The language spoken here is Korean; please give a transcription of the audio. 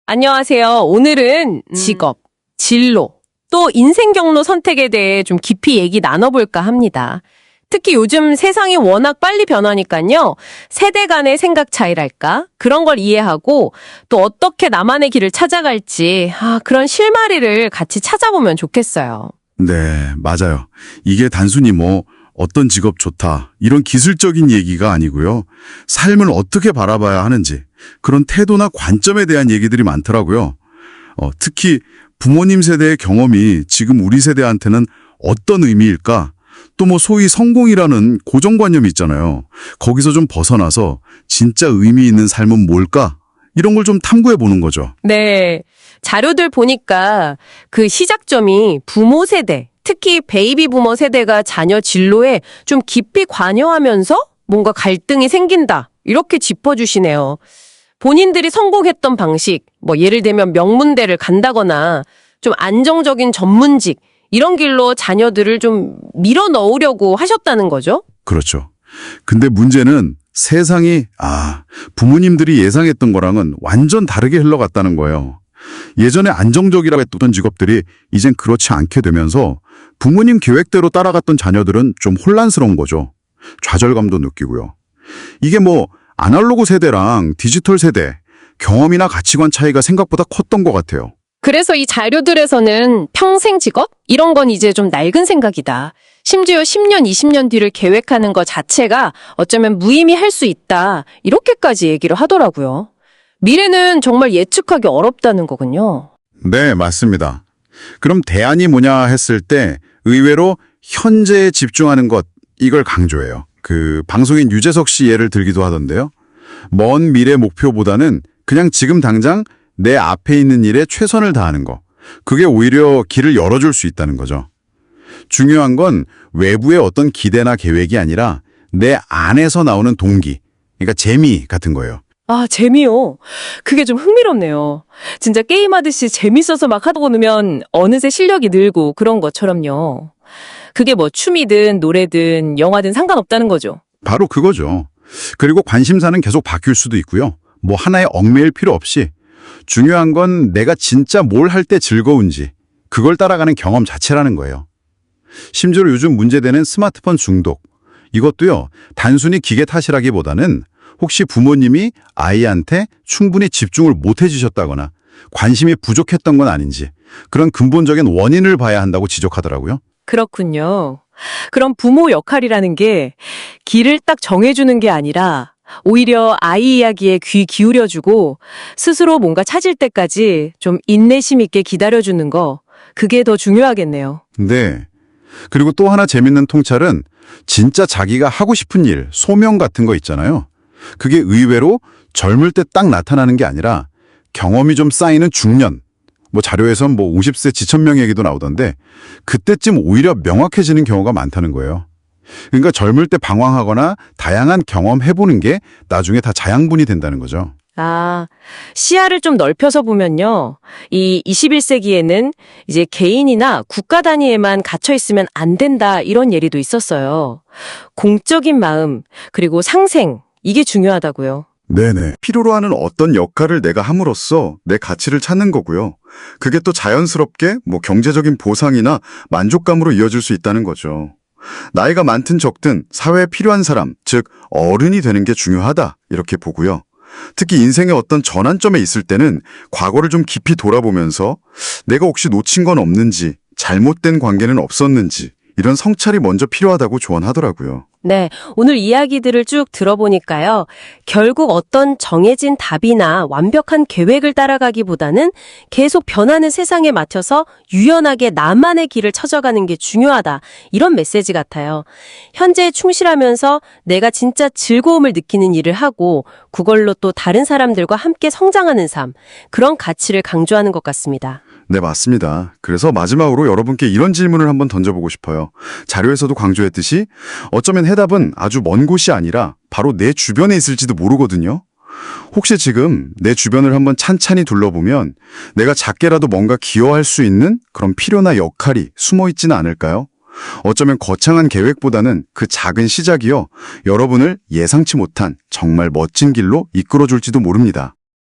안녕하세요. 오늘은 직업, 진로, 또 인생 경로 선택에 대해 좀 깊이 얘기 나눠볼까 합니다. 특히 요즘 세상이 워낙 빨리 변하니까요. 세대 간의 생각 차이랄까? 그런 걸 이해하고 또 어떻게 나만의 길을 찾아갈지 그런 실마리를 같이 찾아보면 좋겠어요. 네, 맞아요. 이게 단순히 어떤 직업 좋다 이런 기술적인 얘기가 아니고요. 삶을 어떻게 바라봐야 하는지 그런 태도나 관점에 대한 얘기들이 많더라고요. 특히 부모님 세대의 경험이 지금 우리 세대한테는 어떤 의미일까? 또 소위 성공이라는 고정관념이 있잖아요. 거기서 좀 벗어나서 진짜 의미 있는 삶은 뭘까? 이런 걸 좀 탐구해 보는 거죠. 네. 자료들 보니까 그 시작점이 부모 세대, 특히 베이비 부머 세대가 자녀 진로에 좀 깊이 관여하면서 뭔가 갈등이 생긴다. 이렇게 짚어주시네요. 본인들이 성공했던 방식, 예를 들면 명문대를 간다거나 좀 안정적인 전문직, 이런 길로 자녀들을 좀 밀어 넣으려고 하셨다는 거죠? 그렇죠. 근데 문제는 세상이 부모님들이 예상했던 거랑은 완전 다르게 흘러갔다는 거예요. 예전에 안정적이라고 했던 직업들이 이젠 그렇지 않게 되면서 부모님 계획대로 따라갔던 자녀들은 좀 혼란스러운 거죠. 좌절감도 느끼고요. 이게 아날로그 세대랑 디지털 세대, 경험이나 가치관 차이가 생각보다 컸던 것 같아요. 그래서 이 자료들에서는 평생 직업? 이런 건 이제 좀 낡은 생각이다. 심지어 10년, 20년 뒤를 계획하는 것 자체가 어쩌면 무의미할 수 있다. 이렇게까지 얘기를 하더라고요. 미래는 정말 예측하기 어렵다는 거군요. 네, 맞습니다. 그럼 대안이 뭐냐 했을 때 의외로 현재에 집중하는 것, 이걸 강조해요. 방송인 유재석 씨 예를 들기도 하던데요. 먼 미래 목표보다는 그냥 지금 당장 내 앞에 있는 일에 최선을 다하는 거. 그게 오히려 길을 열어줄 수 있다는 거죠. 중요한 건 외부의 어떤 기대나 계획이 아니라 내 안에서 나오는 동기, 그러니까 재미 같은 거예요. 재미요. 그게 좀 흥미롭네요. 진짜 게임하듯이 재밌어서 막 하다 보면 어느새 실력이 늘고 그런 것처럼요. 그게 취미든 노래든 영화든 상관없다는 거죠. 바로 그거죠. 그리고 관심사는 계속 바뀔 수도 있고요. 하나에 얽매일 필요 없이 중요한 건 내가 진짜 뭘 할 때 즐거운지 그걸 따라가는 경험 자체라는 거예요. 심지어 요즘 문제되는 스마트폰 중독, 이것도요. 단순히 기계 탓이라기보다는 혹시 부모님이 아이한테 충분히 집중을 못 해주셨다거나 관심이 부족했던 건 아닌지 그런 근본적인 원인을 봐야 한다고 지적하더라고요. 그렇군요. 그럼 부모 역할이라는 게 길을 딱 정해주는 게 아니라 오히려 아이 이야기에 귀 기울여주고 스스로 뭔가 찾을 때까지 좀 인내심 있게 기다려주는 거, 그게 더 중요하겠네요. 네. 그리고 또 하나 재밌는 통찰은 진짜 자기가 하고 싶은 일, 소명 같은 거 있잖아요. 그게 의외로 젊을 때 딱 나타나는 게 아니라 경험이 좀 쌓이는 중년, 자료에선 50세 지천명 얘기도 나오던데 그때쯤 오히려 명확해지는 경우가 많다는 거예요. 그러니까 젊을 때 방황하거나 다양한 경험해보는 게 나중에 다 자양분이 된다는 거죠. 시야를 좀 넓혀서 보면요. 이 21세기에는 이제 개인이나 국가 단위에만 갇혀 있으면 안 된다, 이런 예리도 있었어요. 공적인 마음, 그리고 상생, 이게 중요하다고요. 네네. 필요로 하는 어떤 역할을 내가 함으로써 내 가치를 찾는 거고요. 그게 또 자연스럽게 경제적인 보상이나 만족감으로 이어질 수 있다는 거죠. 나이가 많든 적든 사회에 필요한 사람, 즉 어른이 되는 게 중요하다, 이렇게 보고요. 특히 인생의 어떤 전환점에 있을 때는 과거를 좀 깊이 돌아보면서 내가 혹시 놓친 건 없는지, 잘못된 관계는 없었는지 이런 성찰이 먼저 필요하다고 조언하더라고요. 네, 오늘 이야기들을 쭉 들어보니까요. 결국 어떤 정해진 답이나 완벽한 계획을 따라가기보다는 계속 변하는 세상에 맞춰서 유연하게 나만의 길을 찾아가는 게 중요하다. 이런 메시지 같아요. 현재에 충실하면서 내가 진짜 즐거움을 느끼는 일을 하고 그걸로 또 다른 사람들과 함께 성장하는 삶, 그런 가치를 강조하는 것 같습니다. 네, 맞습니다. 그래서 마지막으로 여러분께 이런 질문을 한번 던져보고 싶어요. 자료에서도 강조했듯이 어쩌면 해답은 아주 먼 곳이 아니라 바로 내 주변에 있을지도 모르거든요. 혹시 지금 내 주변을 한번 찬찬히 둘러보면 내가 작게라도 뭔가 기여할 수 있는 그런 필요나 역할이 숨어 있지는 않을까요? 어쩌면 거창한 계획보다는 그 작은 시작이요, 여러분을 예상치 못한 정말 멋진 길로 이끌어줄지도 모릅니다.